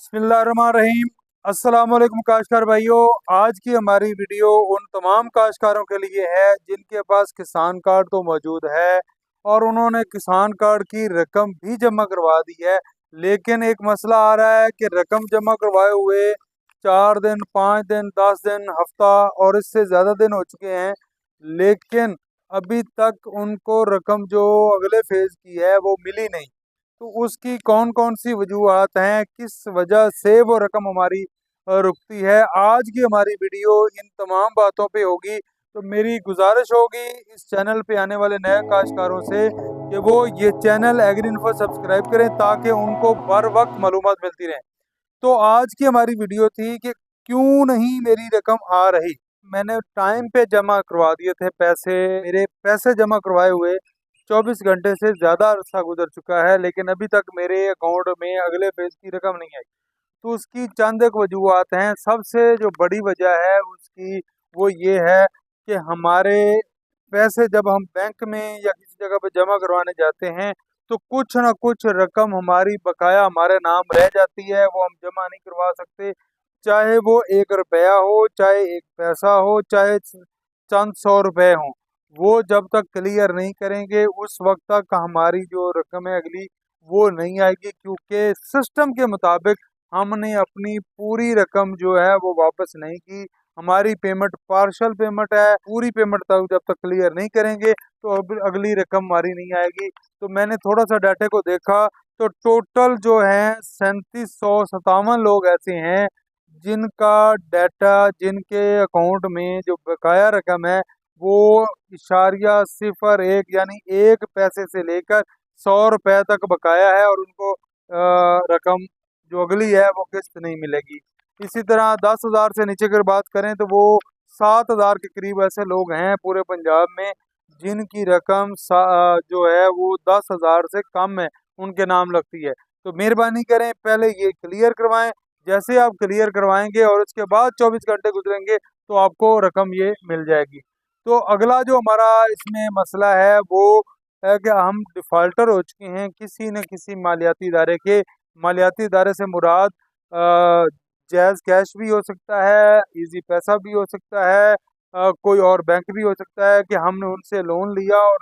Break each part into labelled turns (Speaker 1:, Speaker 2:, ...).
Speaker 1: बिस्मिल्लाहिर्रहमानिर्रहीम। अस्सलाम वालेकुम काश्तकार भाइयों। आज की हमारी वीडियो उन तमाम काश्तकारों के लिए है जिनके पास किसान कार्ड तो मौजूद है और उन्होंने किसान कार्ड की रकम भी जमा करवा दी है, लेकिन एक मसला आ रहा है कि रकम जमा करवाए हुए 4 दिन, 5 दिन, 10 दिन, हफ्ता और इससे ज़्यादा दिन हो चुके हैं, लेकिन अभी तक उनको रकम जो अगले फेज़ की है वो मिली नहीं। तो उसकी कौन कौन सी वजूहात हैं, किस वजह से वो रकम हमारी रुकती है, आज की हमारी वीडियो इन तमाम बातों पे होगी। तो मेरी गुजारिश होगी इस चैनल पे आने वाले नए काश्तकारों से कि वो ये चैनल एग्री इन्फो सब्सक्राइब करें ताकि उनको बर वक्त मालूमात मिलती रहें। तो आज की हमारी वीडियो थी कि क्यों नहीं मेरी रकम आ रही। मैंने टाइम पे जमा करवा दिए थे पैसे, मेरे पैसे जमा करवाए हुए 24 घंटे से ज़्यादा अरसा गुजर चुका है, लेकिन अभी तक मेरे अकाउंट में अगले फेज की रकम नहीं आई। तो उसकी चंद एक वजूहत हैं। सबसे जो बड़ी वजह है उसकी वो ये है कि हमारे पैसे जब हम बैंक में या किसी जगह पे जमा करवाने जाते हैं तो कुछ ना कुछ रकम हमारी बकाया हमारे नाम रह जाती है, वो हम जमा नहीं करवा सकते। चाहे वो 1 रुपया हो, चाहे 1 पैसा हो, चाहे चंद 100 रुपए हों, वो जब तक क्लियर नहीं करेंगे उस वक्त तक हमारी जो रकम है अगली वो नहीं आएगी, क्योंकि सिस्टम के मुताबिक हमने अपनी पूरी रकम जो है वो वापस नहीं की। हमारी पेमेंट पार्शल पेमेंट है, पूरी पेमेंट तक जब तक क्लियर नहीं करेंगे तो अब अगली रकम हमारी नहीं आएगी। तो मैंने थोड़ा सा डाटे को देखा तो टोटल जो है 3757 लोग ऐसे हैं जिनका डाटा, जिनके अकाउंट में जो बकाया रकम है वो इशारिया 01 यानी 1 पैसे से लेकर 100 रुपए तक बकाया है और उनको रकम जो अगली है वो किस्त नहीं मिलेगी। इसी तरह 10,000 से नीचे अगर बात करें तो वो 7,000 के करीब ऐसे लोग हैं पूरे पंजाब में जिनकी रकम जो है वो 10,000 से कम है, उनके नाम लगती है। तो मेहरबानी करें पहले ये क्लियर करवाएं। जैसे आप क्लियर करवाएंगे और उसके बाद 24 घंटे गुजरेंगे तो आपको रकम ये मिल जाएगी। तो अगला जो हमारा इसमें मसला है वो है कि हम डिफ़ॉल्टर हो चुके हैं किसी न किसी मालियाती इदारे के। मालियाती इदारे से मुराद जायज़ कैश भी हो सकता है, इजी पैसा भी हो सकता है, कोई और बैंक भी हो सकता है कि हमने उनसे लोन लिया और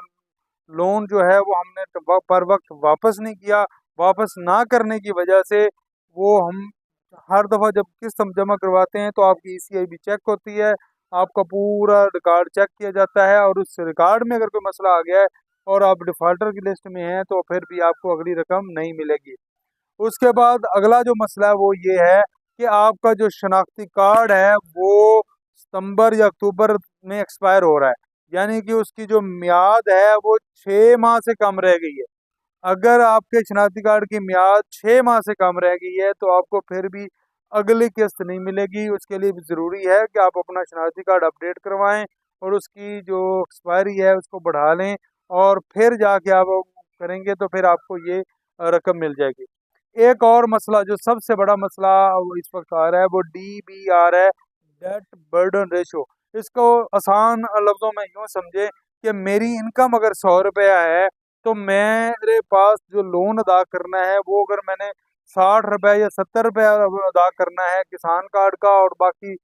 Speaker 1: लोन जो है वो हमने पर वक्त वापस नहीं किया। वापस ना करने की वजह से वो हम हर दफ़ा जब किस्त हम जमा करवाते हैं तो आपकी ईसीआई भी चेक होती है, आपका पूरा रिकॉर्ड चेक किया जाता है और उस रिकॉर्ड में अगर कोई मसला आ गया है और आप डिफ़ॉल्टर की लिस्ट में हैं तो फिर भी आपको अगली रकम नहीं मिलेगी। उसके बाद अगला जो मसला है वो ये है कि आपका जो शनाख्ती कार्ड है वो सितंबर या अक्टूबर में एक्सपायर हो रहा है, यानी कि उसकी जो मियाद है वो 6 माह से कम रह गई है। अगर आपके शनाख्ती कार्ड की मियाद 6 माह से कम रह गई है तो आपको फिर भी अगली किस्त नहीं मिलेगी। उसके लिए भी ज़रूरी है कि आप अपना शनाख्ती कार्ड अपडेट करवाएं और उसकी जो एक्सपायरी है उसको बढ़ा लें और फिर जाके आप करेंगे तो फिर आपको ये रकम मिल जाएगी। एक और मसला जो सबसे बड़ा मसला वो इस वक्त आ रहा है वो DBR है, डेट बर्डन रेशो। इसको आसान लफ्ज़ों में यूँ समझे कि मेरी इनकम अगर 100 रुपया है तो मेरे पास जो लोन अदा करना है वो अगर मैंने 60 रुपये या 70 रुपया अदा करना है किसान कार्ड का और बाकी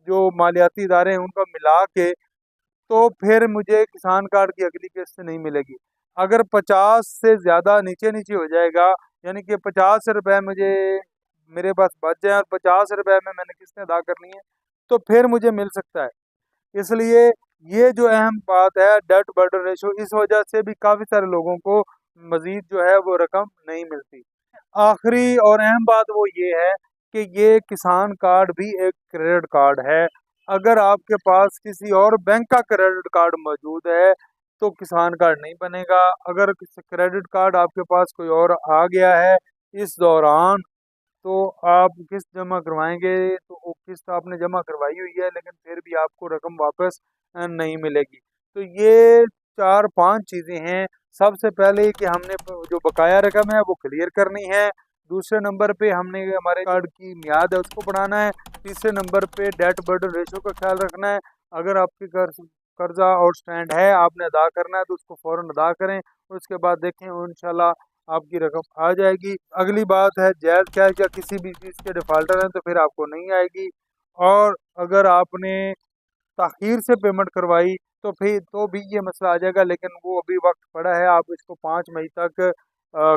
Speaker 1: जो मालियाती इदारे हैं उनका मिला के, तो फिर मुझे किसान कार्ड की अगली किस्त नहीं मिलेगी। अगर 50 से ज़्यादा नीचे नीचे हो जाएगा, यानी कि 50 रुपये मुझे मेरे पास बच जाए और 50 रुपये में मैंने किस्तें अदा करनी है तो फिर मुझे मिल सकता है। इसलिए ये जो अहम बात है डेट बर्डन रेशो, इस वजह से भी काफ़ी सारे लोगों को मज़ीद जो है वो रकम नहीं मिलती। आखिरी और अहम बात वो ये है कि ये किसान कार्ड भी एक क्रेडिट कार्ड है। अगर आपके पास किसी और बैंक का क्रेडिट कार्ड मौजूद है तो किसान कार्ड नहीं बनेगा। अगर किसी क्रेडिट कार्ड आपके पास कोई और आ गया है इस दौरान तो आप किस्त जमा करवाएंगे तो वो किस्त आपने जमा करवाई हुई है लेकिन फिर भी आपको रकम वापस नहीं मिलेगी। तो ये 4-5 चीज़ें हैं। सबसे पहले कि हमने जो बकाया रकम है वो क्लियर करनी है। दूसरे नंबर पे हमने हमारे कार्ड की मियाद है उसको बढ़ाना है। तीसरे नंबर पे डेट बर्डन रेशो का ख्याल रखना है। अगर आपके कर्जा आउटस्टैंड है आपने अदा करना है तो उसको फ़ौरन अदा करें। उसके बाद देखें इंशाल्लाह आपकी रकम आ जाएगी। अगली बात है जायज़ क्या है, क्या किसी भी चीज़ के डिफ़ॉल्टर हैं तो फिर आपको नहीं आएगी। और अगर आपने ताख़ीर से पेमेंट करवाई तो फिर तो भी ये मसला आ जाएगा, लेकिन वो अभी वक्त पड़ा है, आप इसको 5 मई तक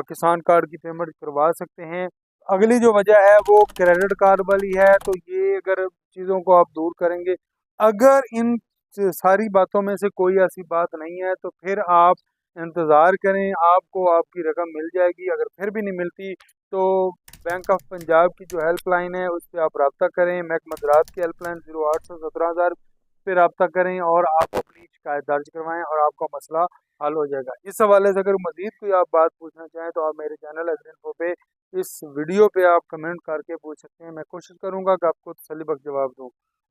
Speaker 1: किसान कार्ड की पेमेंट करवा सकते हैं। अगली जो वजह है वो क्रेडिट कार्ड वाली है, तो ये अगर चीज़ों को आप दूर करेंगे, अगर इन सारी बातों में से कोई ऐसी बात नहीं है तो फिर आप इंतज़ार करें, आपको आपकी रकम मिल जाएगी। अगर फिर भी नहीं मिलती तो बैंक ऑफ पंजाब की जो हेल्पलाइन है उस पर आप रब्ता करें, महकमा ज़राअत की हेल्पलाइन 0800 17,000 पे रब्ता करें और आप अपनी शिकायत दर्ज करवाएं और आपका मसला हल हो जाएगा। इस हवाले से अगर मज़ीद कोई आप बात पूछना चाहें तो आप मेरे चैनल एग्रीइंफो पे इस वीडियो पे आप कमेंट करके पूछ सकते हैं। मैं कोशिश करूँगा कि आपको तसल्लीबख्श जवाब दूँ।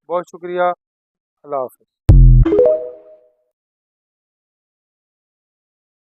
Speaker 1: बहुत शुक्रिया। अल्लाह हाफ़िज़।